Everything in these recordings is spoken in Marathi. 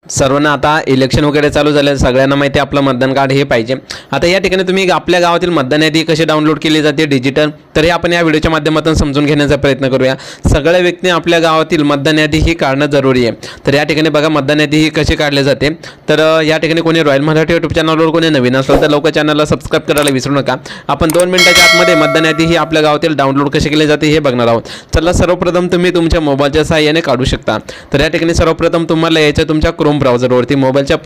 सर्वांना आता इलेक्शन वगैरे चालू झाले, सगळ्यांना माहिती आहे आपलं मतदान कार्ड हे पाहिजे। आता या ठिकाणी तुम्ही आपल्या गावातील मतदान यादी कशी डाउनलोड केली जाते डिजिटल, तर हे आपण या व्हिडिओच्या माध्यमातून समजून घेण्याचा प्रयत्न करूया। सगळ्या व्यक्ती आपल्या गावातील मतदान यादी ही काढणं जरुरी आहे। तर या ठिकाणी बघा मतदान यादी ही कशी काढली जाते। तर या ठिकाणी कोणी रॉयल मराठी यूट्यूब चॅनलवर कोणी नवीन असेल तर लवकर चॅनलला सबस्क्राइब करायला विसरू नका। आपण 2 मिनिटाच्या आतमध्ये मतदान यादी ही आपल्या गावातील डाउनलोड कशी केली जाते हे बघणार आहोत। चला सर्वप्रथम तुम्ही तुमच्या मोबाईलच्या सहाय्याने काढू शकता। तर या ठिकाणी सर्वप्रथम तुम्हाला यायचं तुमच्या क्रोम ब्राउझरवरती, मोबाईलच्या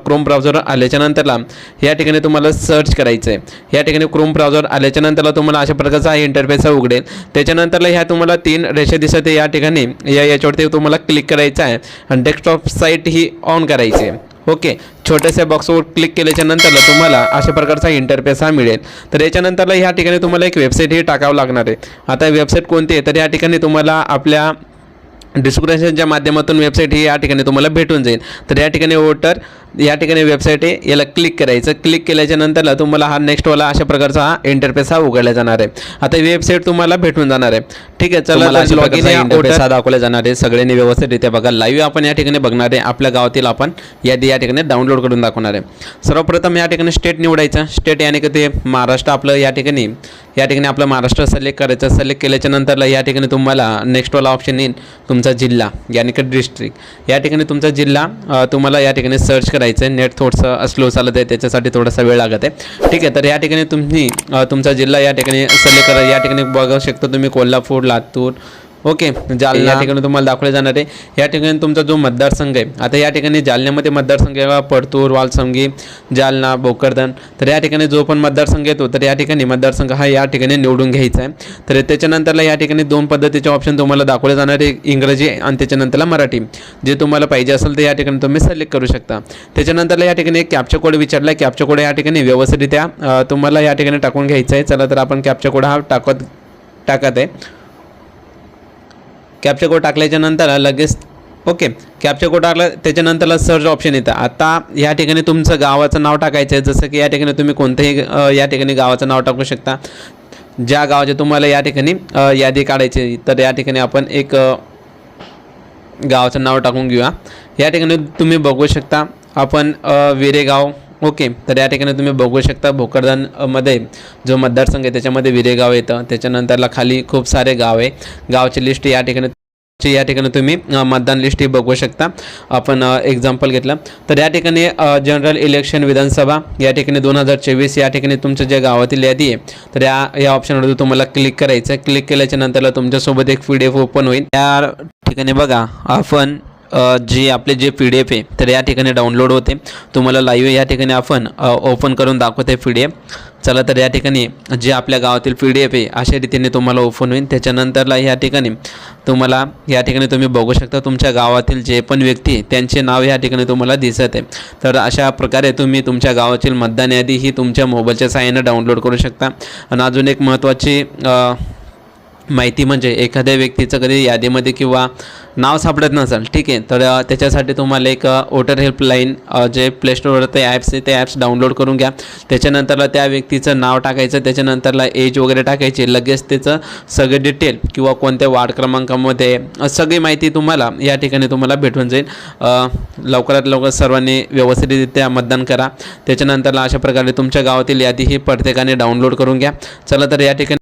क्रोम ब्राउझर आल्याच्या नंतरला या ठिकाणी तुम्हाला सर्च करायचं आहे। या ठिकाणी क्रोम ब्राउझर आल्याच्या नंतरला तुम्हाला अशा प्रकारचा इंटरफेस उघडेल। त्याच्यानंतरला ह्या तुम्हाला 3 रेषा दिसत आहे, या ठिकाणी याच्यावरती तुम्हाला क्लिक करायचं आहे आणि डेस्कटॉप साईट ही ऑन करायची आहे। ओके, छोट्याशा बॉक्सवर क्लिक केल्याच्या नंतरला तुम्हाला अशा प्रकारचा इंटरफेस हा मिळेल। तर याच्यानंतरला ह्या ठिकाणी तुम्हाला एक वेबसाईट ही टाकावं लागणार आहे। आता वेबसाईट कोणती आहे, तर या ठिकाणी तुम्हाला आपल्या डिस्क्रिप्शनच्या माध्यमातून वेबसाईट ही या ठिकाणी तुम्हाला भेटून जाईल। तर या ठिकाणी वोटर या ठिकाणी वेबसाईट आहे, याला क्लिक करायचं। क्लिक केल्याच्या नंतरला तुम्हाला हा नेक्स्टवाला अशा प्रकारचा हा इंटरफेस हा उघडला जाणार आहे। आता वेबसाईट तुम्हाला भेटून जाणार आहे। ठीक आहे, चला लॉगिन इंटरफेस हा दाखवला जाणार आहे। सगळ्यांनी व्यवस्थितरित्या बघा, लाईव्ह आपण या ठिकाणी बघणार आहे। आपल्या गावातील आपण यादी या ठिकाणी डाउनलोड करून दाखवणार आहे। सर्वप्रथम या ठिकाणी स्टेट निवडायचं। स्टेट यानी की ते महाराष्ट्र आपलं या ठिकाणी आपलं महाराष्ट्र सिलेक्ट करायचं। सिलेक्ट केल्याच्या नंतरला या ठिकाणी तुम्हाला नेक्स्टवाला ऑप्शन येईल तुमचा जिल्हा यानी की डिस्ट्रिक्ट। या ठिकाणी तुमचा जिल्हा तुम्हाला या ठिकाणी सर्च करायचं आहे। नेट थोडंसं स्लो चालत आहे, त्याच्यासाठी थोडासा वेळ लागत आहे। ठीक आहे, तर या ठिकाणी तुम्ही तुमचा जिल्हा या ठिकाणी सिलेक्ट करा। या ठिकाणी बघू शकता तुम्ही कोल्हापूर, लातूर, ओके, जालना या ठिकाणी तुम्हाला दाखवले जाणार आहे। या ठिकाणी तुमचा जो मतदारसंघ आहे, आता या ठिकाणी जालन्यामध्ये मतदारसंघ आहे परतूर, वालसंगी, जालना, भोकरदन। तर या ठिकाणी जो पण मतदारसंघ येतो तर या ठिकाणी मतदारसंघ हा या ठिकाणी निवडून घ्यायचा आहे। तर त्याच्यानंतरला या ठिकाणी 2 पद्धतीचे ऑप्शन तुम्हाला दाखवले जाणार आहे, इंग्रजी आणि त्याच्यानंतरला मराठी। जे तुम्हाला पाहिजे असेल तर या ठिकाणी तुम्ही सिलेक्ट करू शकता। त्याच्यानंतरला या ठिकाणी एक कॅप्चा कोड विचारला आहे। कॅप्चा कोड या ठिकाणी व्यवस्थितरित्या तुम्हाला या ठिकाणी टाकून घ्यायचा आहे। चला तर आपण कॅप्चा कोड हा टाकत आहे। कॅप्चा कोड टाकल्याच्या नंतर लगेच ओके, कॅप्चा कोड टाकला त्याच्यानंतरला सर्च ऑप्शन येतं। आता या ठिकाणी तुमचं गावाचं नाव टाकायचं आहे। जसं की या ठिकाणी तुम्ही कोणत्याही या ठिकाणी गावाचं नाव टाकू शकता, ज्या गावाचे तुम्हाला या ठिकाणी यादी काढायची। तर या ठिकाणी आपण एक गावाचं नाव टाकून घेऊया। या ठिकाणी तुम्ही बघू शकता आपण विरेगाव, ओके, तर या ठिकाणी तुम्ही बघू शकता भोकरदनमध्ये जो मतदारसंघ आहे त्याच्यामध्ये विरेगाव येतं। त्याच्यानंतरला खाली खूप सारे गाव आहे, गावची लिस्ट या ठिकाणी तुम्ही मतदान लिस्ट ही बघू शकता। आपण एक्झाम्पल घेतलं तर या ठिकाणी जनरल इलेक्शन विधानसभा या ठिकाणी 2024 या ठिकाणी तुमच्या ज्या गावातील यादी आहे तर या ऑप्शनवर तुम्हाला क्लिक करायचं आहे। क्लिक केल्याच्या नंतरला तुमच्यासोबत एक PDF ओपन होईल। त्या ठिकाणी बघा आपण जी आपले जे PDF आहे तर या ठिकाणी डाउनलोड होते। तुम्हाला लाईव्ह या ठिकाणी आपण ओपन करून दाखवते PDF। चला तर या ठिकाणी जे आपल्या गावातील PDF आहे अशा रीतीने तुम्हाला ओपन होईल। त्याच्यानंतरला या ठिकाणी तुम्ही बघू शकता तुमच्या गावातील जे पण व्यक्ती आहे त्यांचे नाव या ठिकाणी तुम्हाला दिसत आहे। तर अशा प्रकारे तुम्ही तुमच्या गावातील मतदान यादी ही तुमच्या मोबाईलच्या सहाय्याने डाउनलोड करू शकता। आणि अजून एक महत्त्वाची माहिती म्हणजे एखाद्या व्यक्तीचं कधी यादीमध्ये किंवा नाव सापडत नसेल, ठीक आहे, तर त्याच्यासाठी तुम्हाला एक वोटर हेल्पलाईन जे प्ले स्टोरवर ते ॲप्स आहे ते ॲप्स डाउनलोड करून घ्या। त्याच्यानंतरला त्या व्यक्तीचं नाव टाकायचं, त्याच्यानंतरला एज वगैरे टाकायची, लगेच त्याचं सगळे डिटेल किंवा कोणत्या वार्ड क्रमांकामध्ये सगळी माहिती तुम्हाला या ठिकाणी तुम्हाला भेटून जाईल। लवकरात लवकर सर्वांनी व्यवस्थितरित्या मतदान करा। त्याच्यानंतरला अशा प्रकारे तुमच्या गावातील यादी ही प्रत्येकाने डाउनलोड करून घ्या। चला तर या ठिकाणी